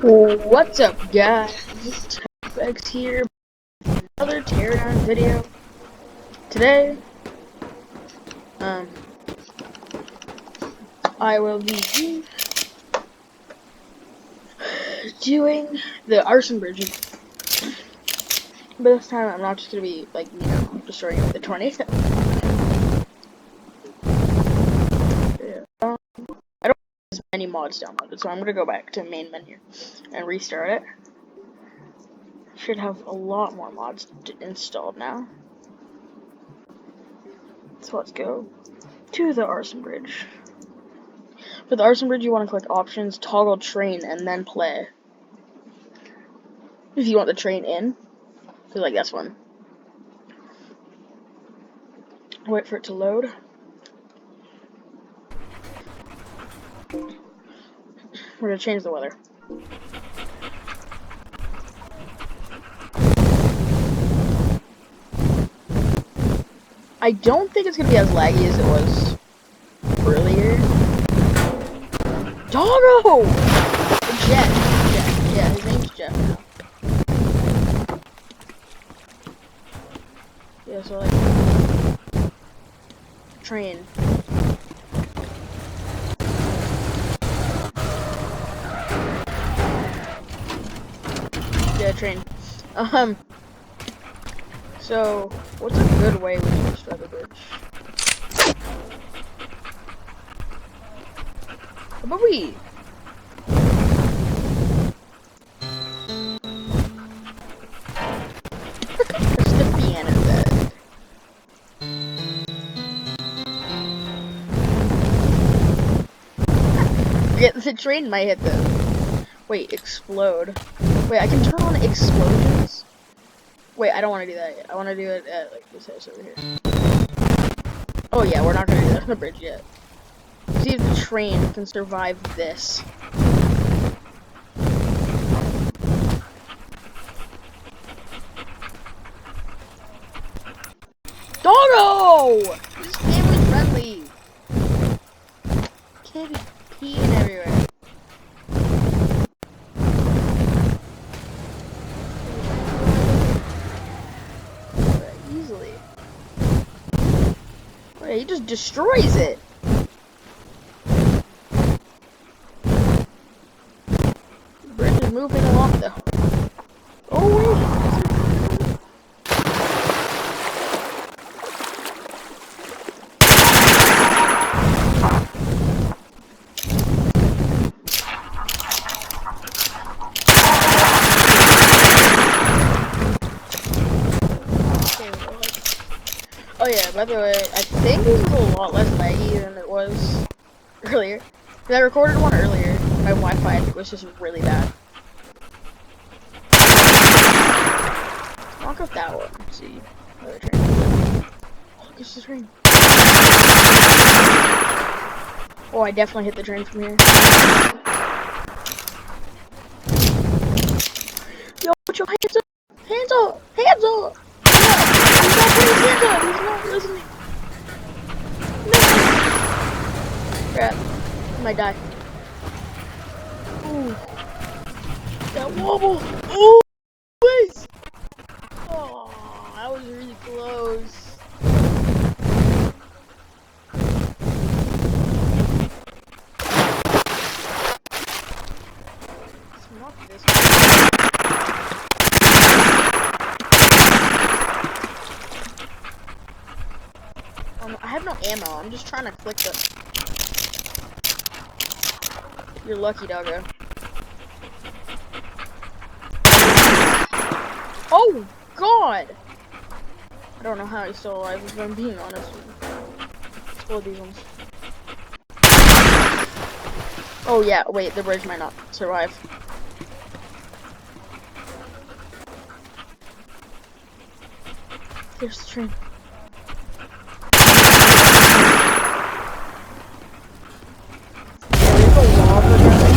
What's up, guys? X here, another teardown video. Today, I will be doing the arson bridge, but this time I'm not just gonna be like destroying it with the tornado. I don't have as many mods downloaded, so I'm gonna go back to main menu and restart it. Should have a lot more mods installed now. So let's go to the arson bridge. For the arson bridge, you want to click options, toggle train, and then play. If you want the train in, so like this one. Wait for it to load. We're gonna change the weather. I don't think it's gonna be as laggy as it was earlier. Doggo! Jeff. Yeah, his name's Jeff now. Yeah, so like train. Yeah, train. So what's a good way we can destroy the bridge? How about we? There's the piano bed. Yeah, the train might hit the. Wait, explode. Wait, I can turn on explosions? Wait, I don't want to do that yet. I want to do it at like this house over here. Oh yeah, we're not gonna do that on the bridge yet. See if the train can survive this. Doggo! This family's friendly. Can't be peeing everywhere. Easily. Wait, he just destroys it. Moving along though. Oh wait. Oh yeah, by the way, I think this is a lot less laggy than it was earlier. Because I recorded one earlier. My Wi-Fi was just really bad. Walk up that one. Let's see. Another train. Oh, look, it's the train. Oh, I definitely hit the train from here. Yo, put your hands up! Hands up! Hands up! He's not putting his hands up! He's not listening. No! Crap. I might die. Ooh. That wobble! Ooh! Please! Oh, that was really close. Let's knock this one. I have no ammo. I'm just trying to click the. You're lucky, doggo. Oh God! I don't know how he's still alive, if I'm being honest. Explode these ones. Oh yeah, wait, the bridge might not survive. There's the train. There's a lava down there.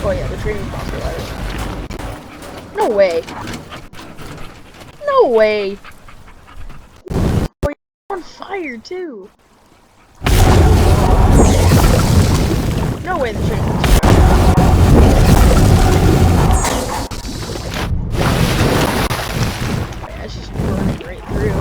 Oh yeah, the train is not surviving. No way. No way. Oh, you're on fire too. No way the train can survive. It's just running right through.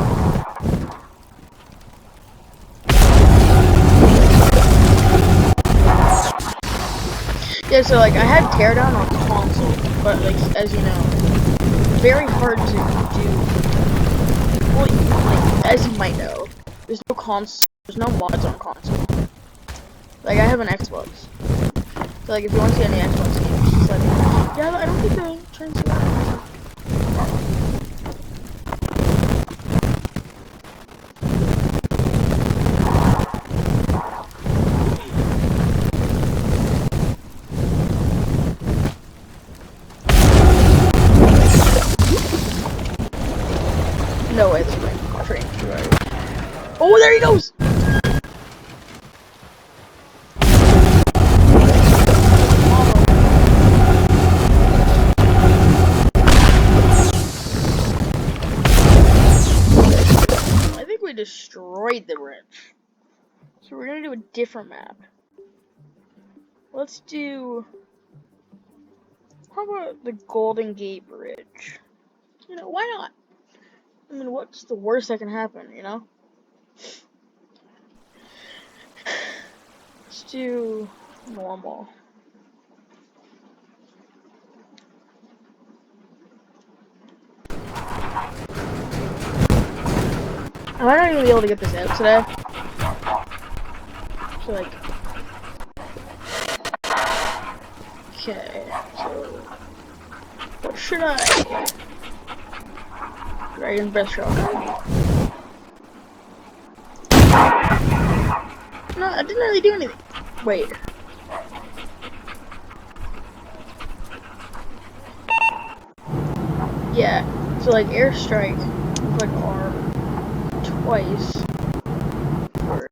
Yeah, so like I had Teardown on console, but like as you know, very hard to do. Well, like as you might know, there's no mods on console. Like I have an Xbox, so like if you want to see any Xbox games, just like yeah, I don't think the train's surviving. No way, this train survived. Oh, there he goes! I think we destroyed the bridge. So we're gonna do a different map. Let's do... How about the Golden Gate Bridge? You know, why not? I mean, what's the worst that can happen, you know? Let's do normal. I might not even be able to get this out today. So, like... Okay, so... What should I... Dragon's Breath Shotgun? No, I didn't really do anything. Wait. Yeah, so like airstrike, like R twice. Or...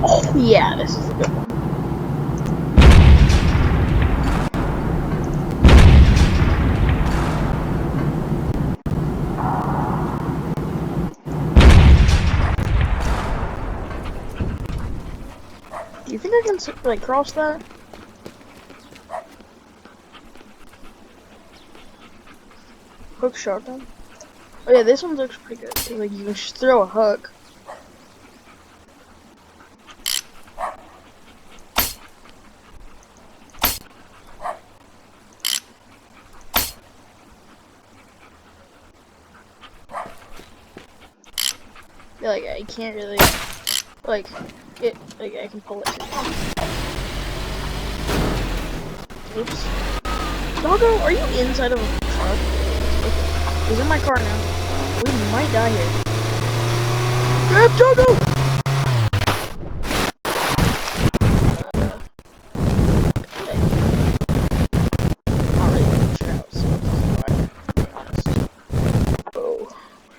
Oh yeah, this is a good one. Do you think I can like cross that? Hook shotgun. Oh yeah, this one looks pretty good. So, like you can just throw a hook. Yeah, like I can't really like it. Like I can pull it. Oops. Doggo, are you inside of a truck? He's in my car now. We might die here. Grab Doggo!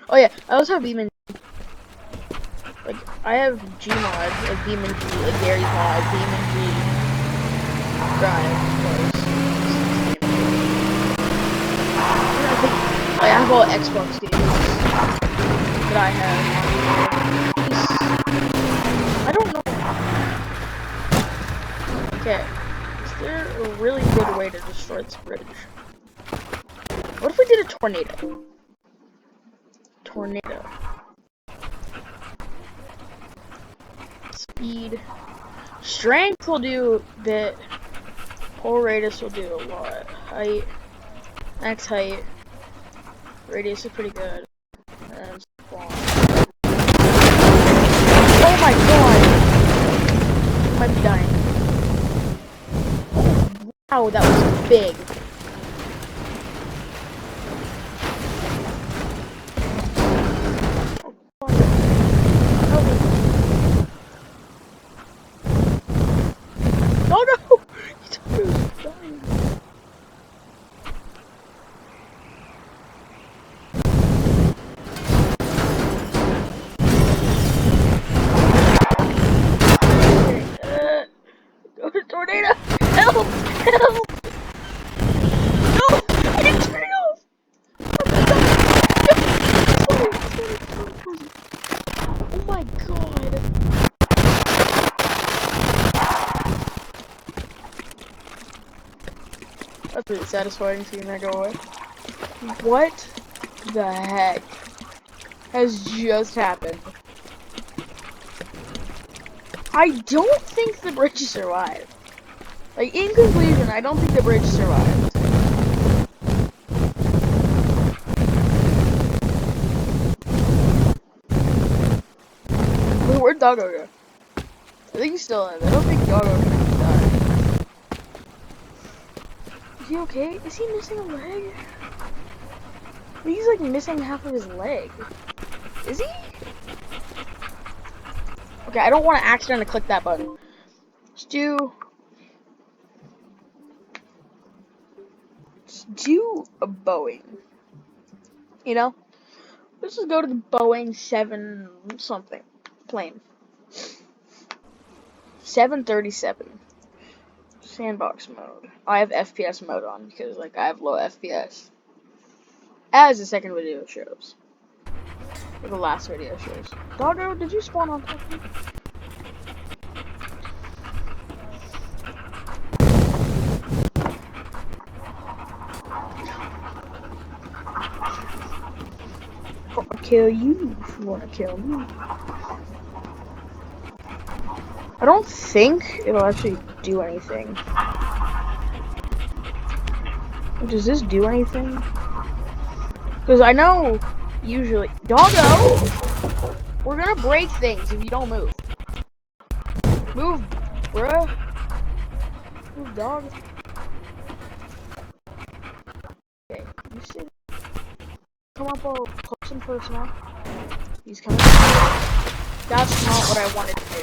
Oh yeah, I also have Beeman. Like I have Gmod, like Beeman G, like Gary's mod, Beeman G drive. I have all Xbox games that I have. I don't know. Okay, is there a really good way to destroy this bridge? What if we did a tornado? Tornado. Speed. Strength will do a bit. Pole radius will do a lot. Height. Max height. Radius is pretty good. And spawn. Oh my god! I might be dying. Oh, wow, that was big. Oh no! You told me I was dying. Tornado! Help! Help! satisfying seeing that go away. What the heck has just happened? I don't think the bridge survived. Like, in conclusion, I don't think the bridge survived. Wait, where'd Doggo go? I think he's still in. I don't think Doggo can die. Is he okay? Is he missing a leg? I think he's like missing half of his leg. Is he? Okay, I don't want to accidentally click that button. Let's do a Boeing. You know? Let's just go to the Boeing 7 something plane. 737. Sandbox mode. I have FPS mode on because like I have low FPS. As the second video shows. Or the last video shows. Doggo, did you spawn on top of me? I'll kill you if you wanna kill me. I don't think it'll actually do anything. Does this do anything? Because I know usually Doggo! We're gonna break things if you don't move. Move, bruh. Move, dog. Okay, you sit. Come up all close and personal. He's coming. That's not what I wanted to do.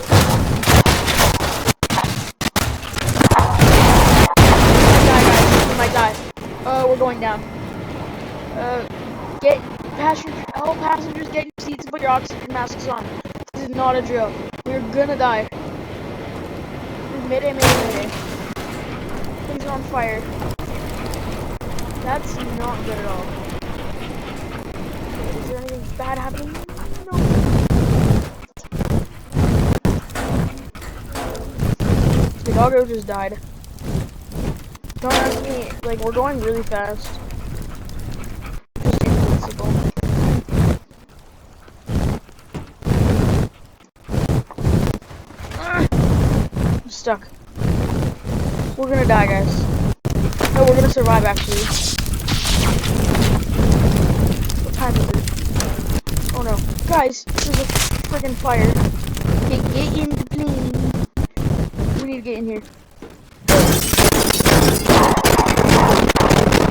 We might die. We're going down. All passengers get your seats and put your oxygen masks on. This is not a drill. We're gonna die. Mayday, mayday, mayday. Things are on fire. That's not good at all. Is there anything bad happening? No. The doggo just died. Don't ask me, like, we're going really fast. Just invincible. I'm stuck. We're gonna die, guys. No, we're gonna survive, actually. What time is it? Oh no. Guys, this is a friggin' fire. Okay, get in the plane. We need to get in here.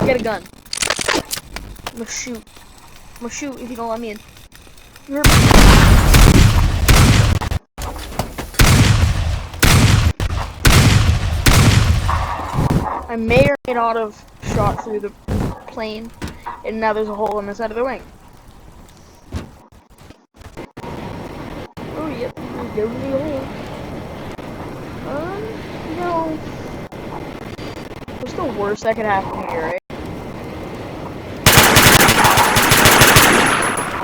Get a gun. I'm gonna shoot. I'm gonna shoot if you don't let me in. You're I may or may not have shot through the plane, and now there's a hole in the side of the wing. Oh, yep, there's definitely a hole. No. What's the worst that could happen here, right?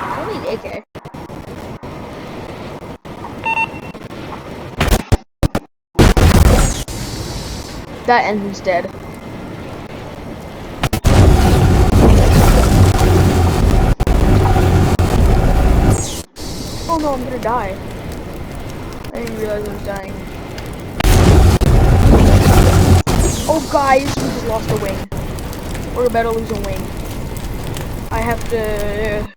I need AK. That engine's dead. Oh no, I'm gonna die. I didn't realize I was dying. Oh guys, we just lost a wing. We're about to lose a wing. I have to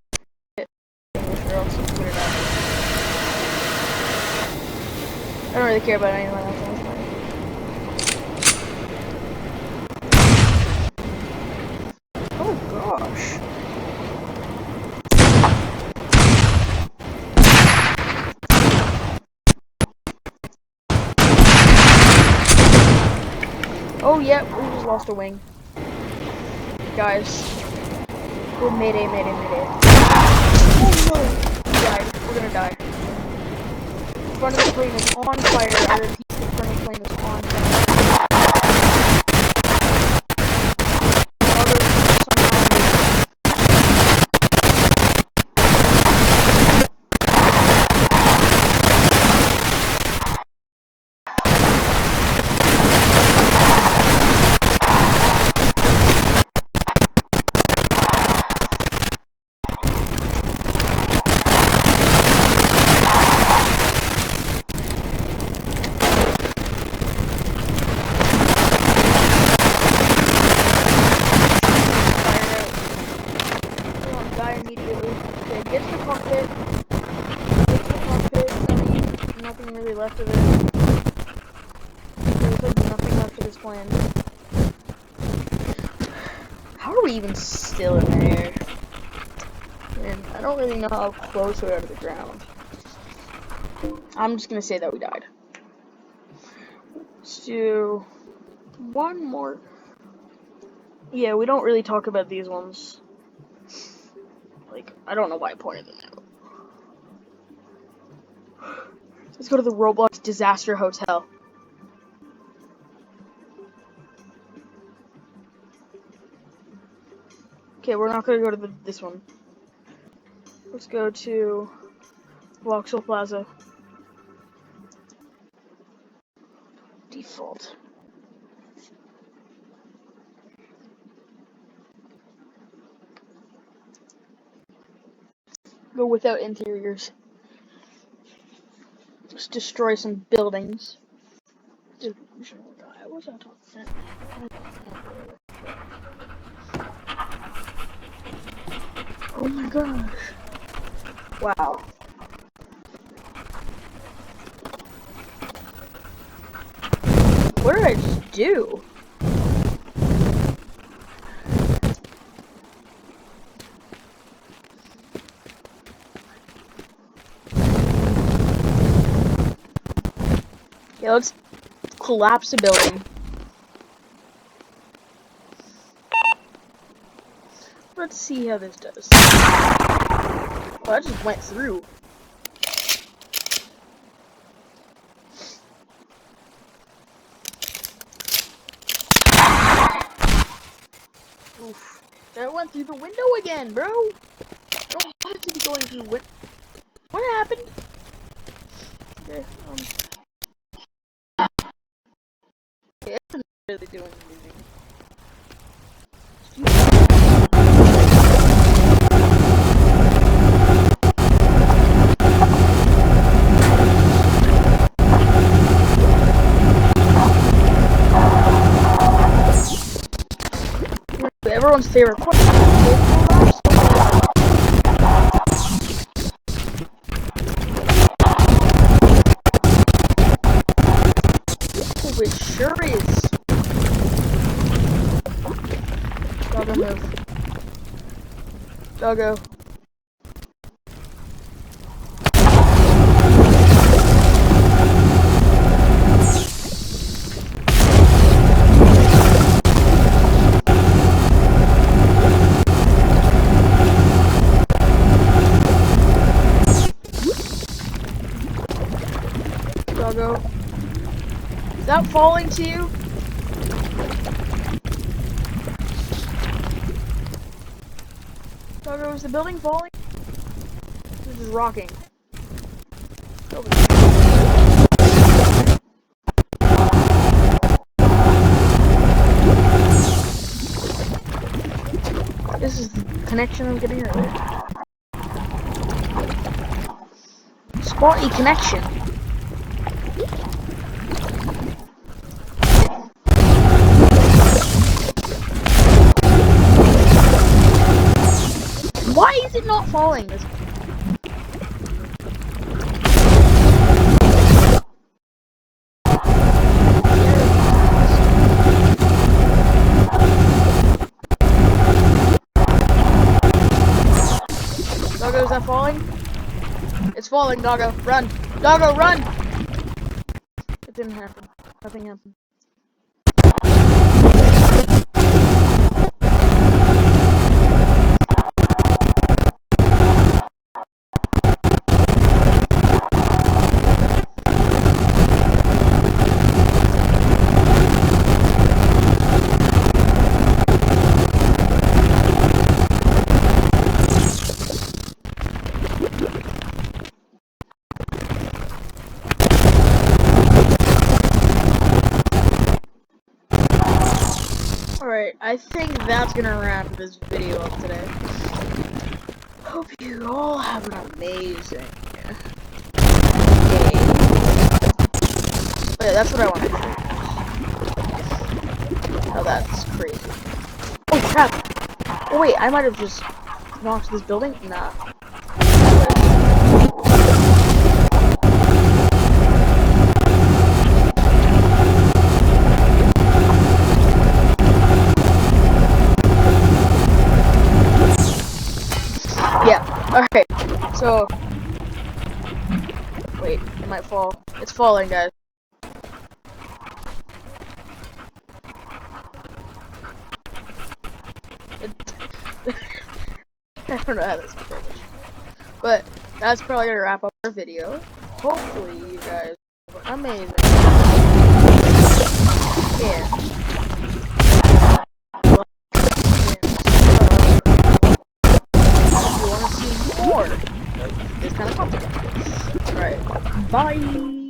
or else I'm gonna die. I don't really care about anyone else. Oh gosh. Oh yeah, we just lost a wing. Guys. Oh, mayday, mayday, mayday. Oh no! We died. We're gonna die. The front of the plane is on fire. I repeat, the front of the plane is on fire. Get to the cockpit. Get to the cockpit. I mean, nothing really left of it. There's like nothing left of this plane. How are we even still in the air? Man, I don't really know how close we are to the ground. I'm just gonna say that we died. Let's do one more. Yeah, we don't really talk about these ones. Like, I don't know why I pointed them out. Let's go to the Roblox Disaster Hotel. Okay, we're not gonna go to this one. Let's go to Vauxhall Plaza. Default. Go without interiors. Let's destroy some buildings. What's that talking about? Oh my gosh. Wow. What did I just do? Yeah, let's collapse a building. Let's see how this does. Oh, that just went through. Oof. That went through the window again, bro. Don't want it to be going through the What happened? Okay, yeah, I'm really doing anything. Everyone's favorite question. Oh, it sure is. Doggo, move. Doggo. Doggo. Is that falling to you? Doggo, is the building falling? This is rocking. This is the connection I'm getting earlier. Spotty connection. Why is it not falling? Doggo, is that falling? It's falling, Doggo. Run. Doggo, run! It didn't happen. Nothing happened. Alright, I think that's gonna wrap this video up today. Hope you all have an amazing day. Oh, yeah, that's what I wanted to do. Oh, that's crazy. Oh, crap! Oh, wait, I might have just knocked this building? Nah. Alright, so wait, it might fall. It's falling, guys. I don't know how this is finished. But that's probably gonna wrap up our video. Hopefully you guys have an amazing yeah. If you wanna see more of this kind of content. Alright. Bye.